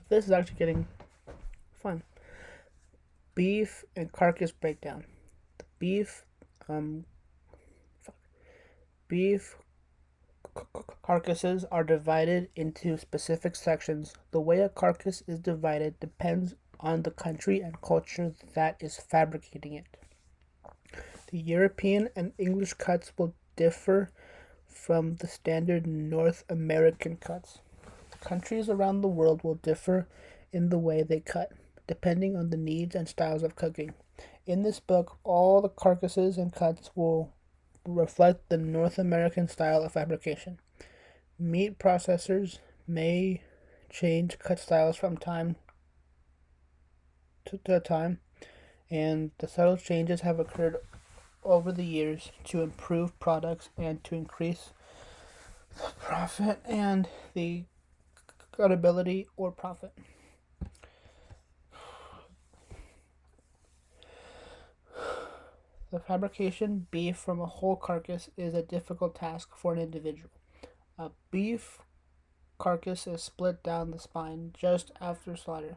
This is actually getting fun. Beef and carcass breakdown. The um, beef carcasses are divided into specific sections. The way a carcass is divided depends on the country and culture that is fabricating it. The European and English cuts will differ from the standard North American cuts. Countries around the world will differ in the way they cut, depending on the needs and styles of cooking. In this book, all the carcasses and cuts will reflect the North American style of fabrication. Meat processors may change cut styles from time to time, and the subtle changes have occurred over the years to improve products and to increase the profit and the cuttability or profit. The fabrication beef from a whole carcass is a difficult task for an individual. A beef carcass is split down the spine just after slaughter,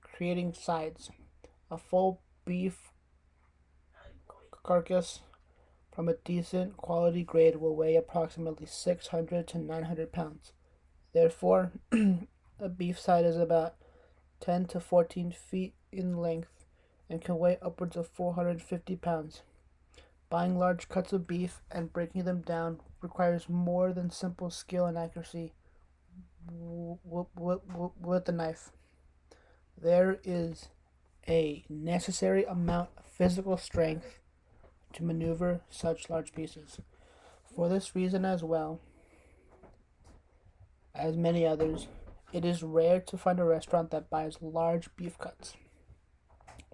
creating sides. A full beef carcass from a decent quality grade will weigh approximately 600 to 900 pounds. Therefore, a beef side is about 10 to 14 feet in length and can weigh upwards of 450 pounds. Buying large cuts of beef and breaking them down requires more than simple skill and accuracy with the knife. There is a necessary amount of physical strength to maneuver such large pieces. For this reason, as well as many others, it is rare to find a restaurant that buys large beef cuts.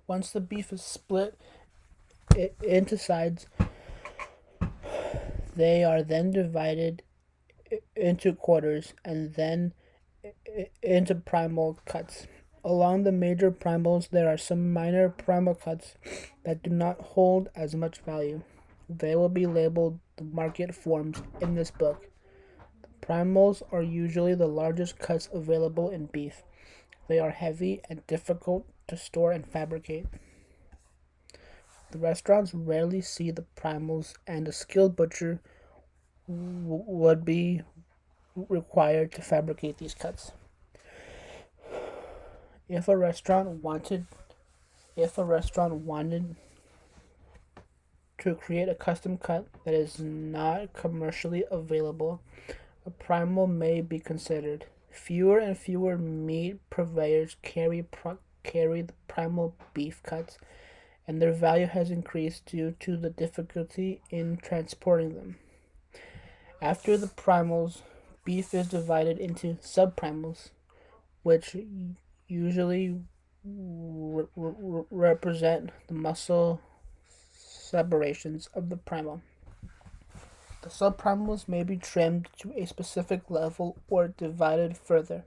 Once the beef is split into sides, they are then divided into quarters and then into primal cuts. Along the major primals, there are some minor primal cuts that do not hold as much value. They will be labeled the market forms in this book. Primals are usually the largest cuts available in beef. They are heavy and difficult to store and fabricate. The restaurants rarely see the primals, and a skilled butcher would be required to fabricate these cuts. If a restaurant wanted if a restaurant wanted to create a custom cut that is not commercially available, a primal may be considered. Fewer and fewer meat purveyors carry the primal beef cuts, and their value has increased due to the difficulty in transporting them. After the primals, beef is divided into subprimals, which usually represent the muscle separations of the primal. The subprimals may be trimmed to a specific level or divided further.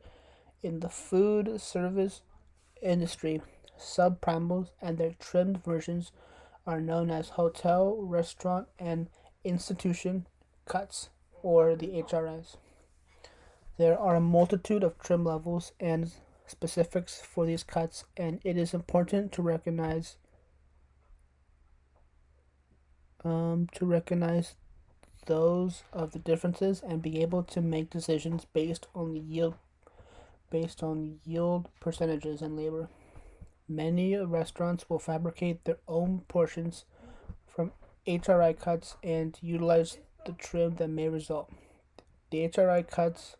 In the food service industry, subprimals and their trimmed versions are known as hotel, restaurant, and institution cuts, or the HRIs. There are a multitude of trim levels and specifics for these cuts, and it is important to recognize those of the differences and be able to make decisions based on yield percentages and labor. Many restaurants will fabricate their own portions from HRI cuts and utilize the trim that may result. The HRI cuts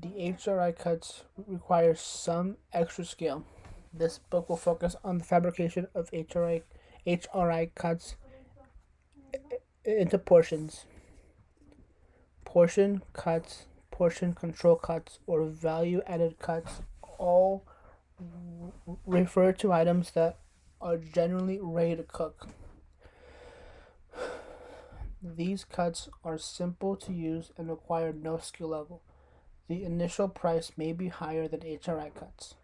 the HRI cuts require some extra skill. This book will focus on the fabrication of HRI cuts into portions. Portion cuts, portion control cuts, or value added cuts all refer to items that are generally ready to cook. These cuts are simple to use and require no skill level. The initial price may be higher than HRI cuts.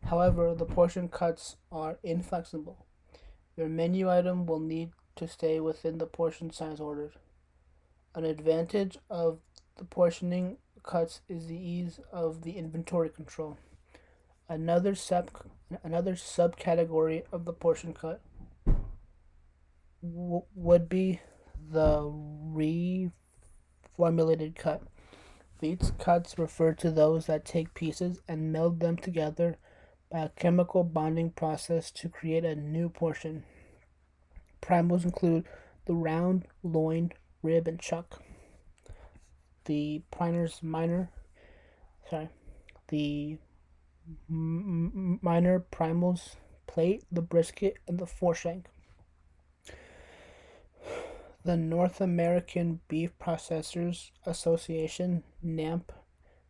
However, the portion cuts are inflexible. Your menu item will need to stay within the portion size ordered. An advantage of the portioning cuts is the ease of the inventory control. Another sub another subcategory of the portion cut would be the reformulated cut. These cuts refer to those that take pieces and meld them together by a chemical bonding process to create a new portion. Primals include the round, loin, rib, and chuck. The Priner's minor, sorry, the minor primals, plate, the brisket, and the foreshank. The North American Beef Processors Association (NAMP)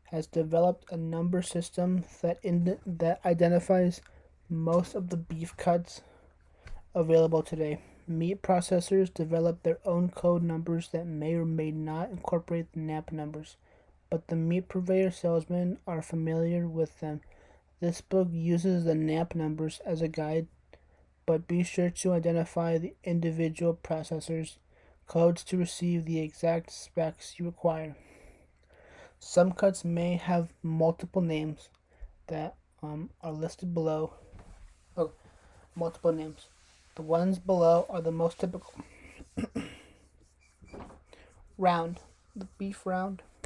has developed a number system that identifies most of the beef cuts available today. Meat processors develop their own code numbers that may or may not incorporate the NAMP numbers, but the meat purveyor salesmen are familiar with them. This book uses the NAMP numbers as a guide, but be sure to identify the individual processors' codes to receive the exact specs you require. Some cuts may have multiple names that are listed below. Oh, multiple names. The ones below are the most typical. Round, the beef round.